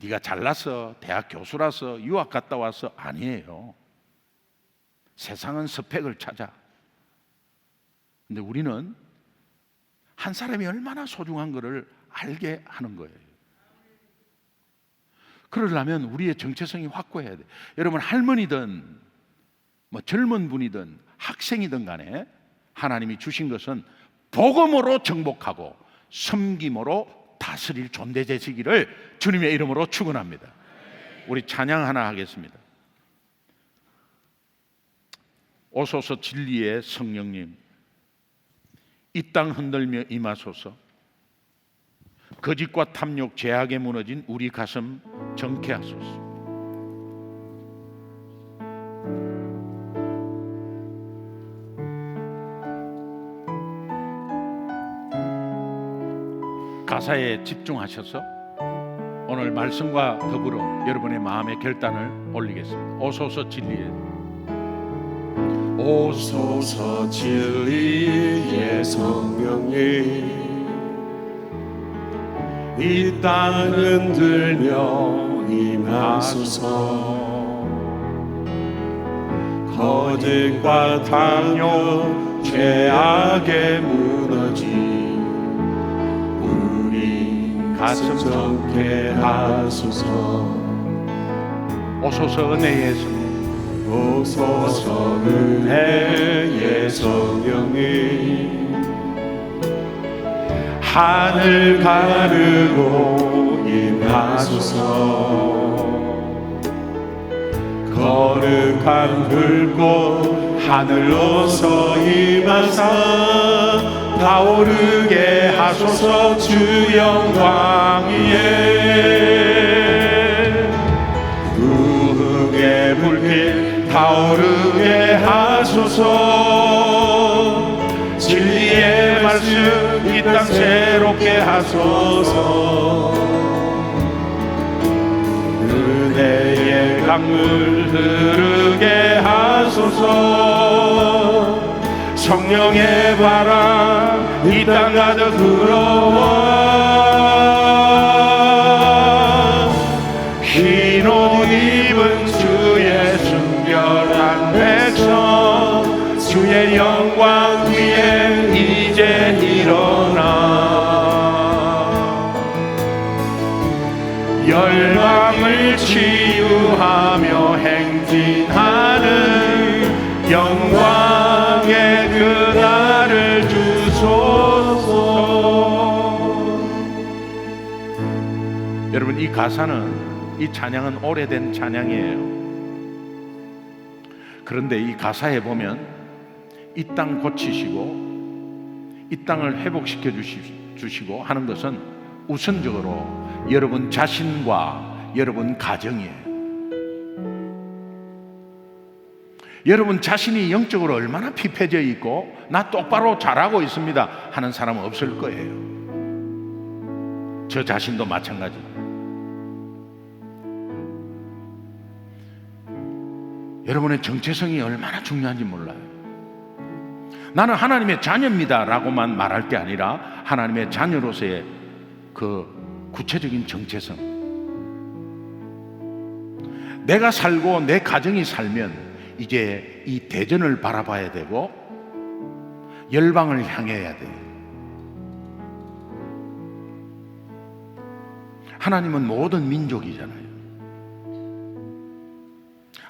네가 잘났어, 대학 교수라서, 유학 갔다 와서 아니에요. 세상은 스펙을 찾아. 근데 우리는 한 사람이 얼마나 소중한 것을 알게 하는 거예요. 그러려면 우리의 정체성이 확고해야 돼. 여러분, 할머니든 젊은 분이든 학생이든 간에 하나님이 주신 것은 복음으로 정복하고 섬김으로 다스릴 존재 되시기를 주님의 이름으로 축원합니다. 우리 찬양 하나 하겠습니다. 오소서 진리의 성령님, 이 땅 흔들며 임하소서. 거짓과 탐욕, 죄악에 무너진 우리 가슴 정케하소서. 가사에 집중하셔서 오늘 말씀과 더불어 여러분의 마음의 결단을 올리겠습니다. 오소서 진리의, 오소서 진리의 성령님, 이 땅 흔들며 임하소서. 거짓과 탐욕, 죄악에 무너진 가슴 정케 하소서. 오소서 은혜의 성령, 오소서 은혜의 성령님, 하늘 가르고 임하소서. 거룩한 불꽃 하늘로서 임하사 타오르게 하소서. 주 영광 위에 부흥의 불빛 타오르게 하소서. 진리의 말씀 이 땅 새롭게 하소서. 은혜의 강물 흐르게 하소서. 성령의 바람 이 땅 가득 불어와. 흰 옷 입은 주의 순결한 백성, 주의 영광 위에 이제 일어나. 열방을 치유하며 행진하는 영광의 그날을 주소서. 여러분, 이 가사는, 이 찬양은 오래된 찬양이에요. 그런데 이 가사에 보면 이 땅 고치시고 이 땅을 회복시켜 주시고 하는 것은 우선적으로 여러분 자신과 여러분 가정이에요. 여러분 자신이 영적으로 얼마나 피폐져 있고 나 똑바로 잘하고 있습니다 하는 사람은 없을 거예요. 저 자신도 마찬가지. 여러분의 정체성이 얼마나 중요한지 몰라요. 나는 하나님의 자녀입니다 라고만 말할 게 아니라 하나님의 자녀로서의 그 구체적인 정체성, 내가 살고 내 가정이 살면 이제 이 대전을 바라봐야 되고 열방을 향해야 돼요. 하나님은 모든 민족이잖아요.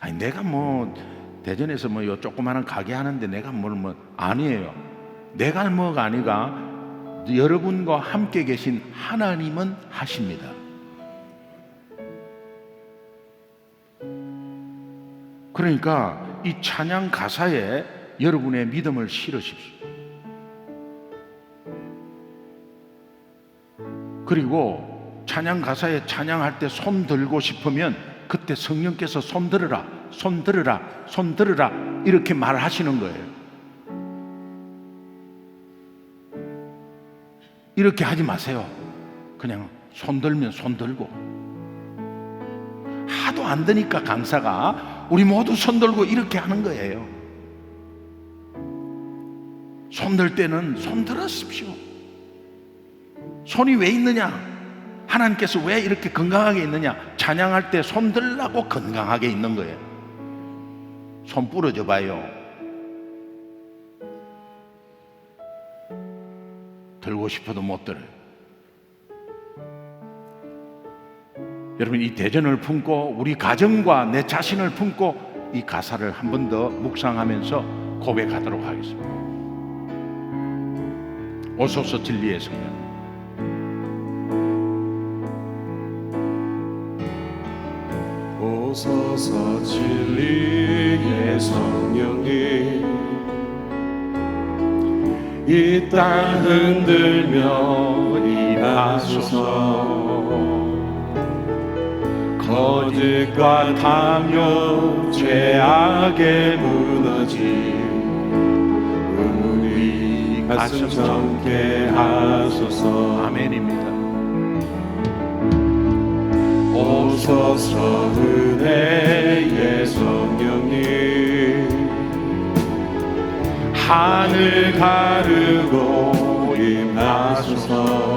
아니 내가 뭐 대전에서 뭐 요 조그마한 가게 하는데 내가 뭐 아니에요. 내가 뭐가 아니라 여러분과 함께 계신 하나님은 하십니다. 그러니까 이 찬양 가사에 여러분의 믿음을 실으십시오. 그리고 찬양 가사에 찬양할 때 손 들고 싶으면 그때 성령께서 손 들으라, 손 들으라, 손 들으라 이렇게 말하시는 거예요. 이렇게 하지 마세요. 그냥 손 들면 손 들고. 하도 안 되니까 강사가 우리 모두 손 들고 이렇게 하는 거예요. 손 들 때는 손 들으십시오. 손이 왜 있느냐? 하나님께서 왜 이렇게 건강하게 있느냐? 찬양할 때 손 들라고 건강하게 있는 거예요. 손 부러져 봐요. 들고 싶어도 못 들어요. 여러분 이 대전을 품고 우리 가정과 내 자신을 품고 이 가사를 한 번 더 묵상하면서 고백하도록 하겠습니다. 오소서 진리의 성령. 오소서 진리의 성령님 이 땅 흔들며 일하소서. 거짓과 탐욕 죄악에 무너진 우리 가슴 젊게 하소서. 아멘입니다. 오소서 은혜의 성령님 하늘 가르고 임하소서.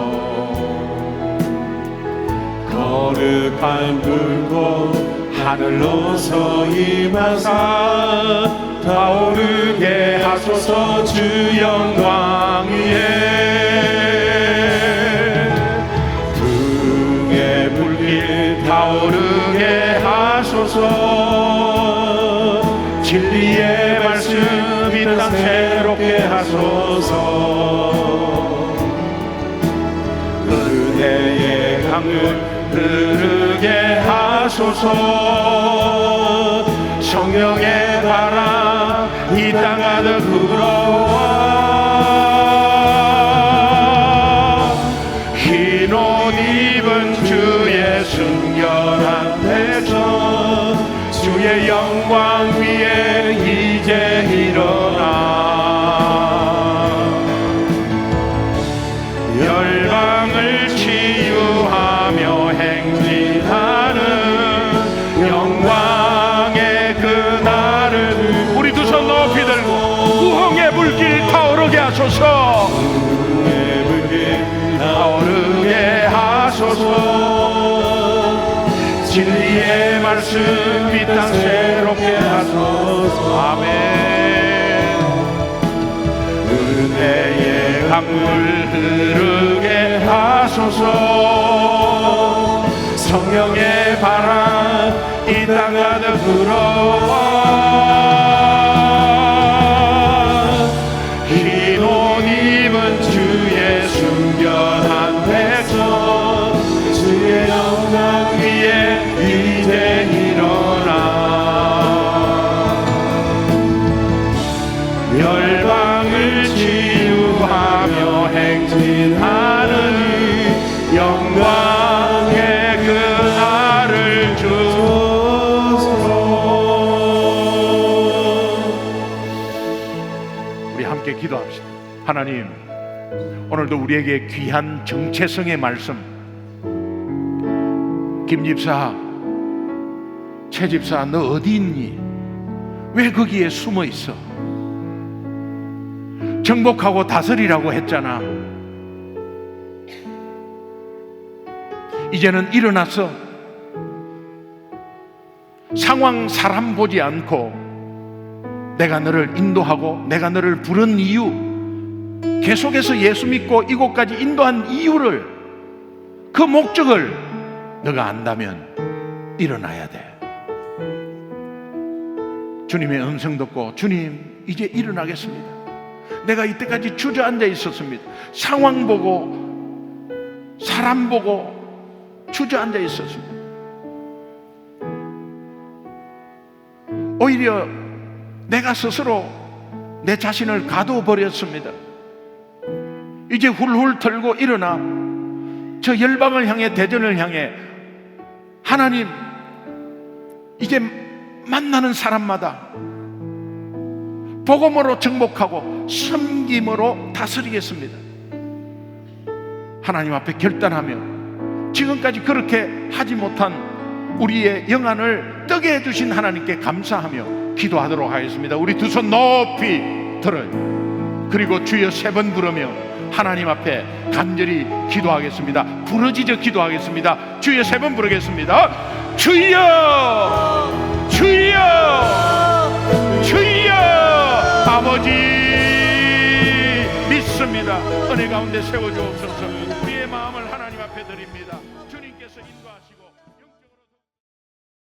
거룩한 불꽃 하늘로서 임하사 타오르게 하소서. 주 영광 위에 등의 불길 타오르게 하소서. 진리의 말씀 이 땅 새롭게 하소서. 은혜의 강을 흐르게 하소서. 성령의 바람 이 땅 가득 불어와. 흰 옷 입은 주의 순결한 백성 주의 영광 위에 이제 일어나. 열방을 치유하며 행진하는 영광의 그날을 우리 두 손 높이 들고 우홍의 불길 타오르게 하소서. 우홍의 불길 타오르게 하소서. 진리의 말씀 이 땅 새롭게 하소서. 아멘. 은혜의 강물 흐르게 하소서. 성령의 바람 이 땅 가득 불어와. 흰 옷 입은 주의 순결한 백성 주의 영광 위에 이제 일어나. 열방을 치유하며 행진하는 영광의 그날을 주소서. 함께 기도합시다. 하나님, 오늘도 우리에게 귀한 정체성의 말씀, 김 집사, 최 집사, 너 어디 있니? 왜 거기에 숨어 있어? 정복하고 다스리라고 했잖아. 이제는 일어나서 상황, 사람 보지 않고 내가 너를 인도하고 내가 너를 부른 이유, 계속해서 예수 믿고 이곳까지 인도한 이유를, 그 목적을 너가 안다면 일어나야 돼. 주님의 음성 듣고, 주님 이제 일어나겠습니다. 내가 이때까지 주저앉아 있었습니다. 상황 보고 사람 보고 주저앉아 있었습니다. 오히려 내가 스스로 내 자신을 가둬버렸습니다. 이제 훌훌 털고 일어나 저 열방을 향해, 대전을 향해, 하나님 이제 만나는 사람마다 복음으로 정복하고 섬김으로 다스리겠습니다. 하나님 앞에 결단하며 지금까지 그렇게 하지 못한 우리의 영안을 뜨게 해주신 하나님께 감사하며 기도하도록 하겠습니다. 우리 두 손 높이 들어요. 그리고 주여 3번 부르며 하나님 앞에 간절히 기도하겠습니다. 부르짖어 기도하겠습니다. 주여 3번 부르겠습니다. 주여, 주여, 주여. 아버지 믿습니다. 은혜 가운데 세워주옵소서. 우리의 마음을 하나님 앞에 드립니다.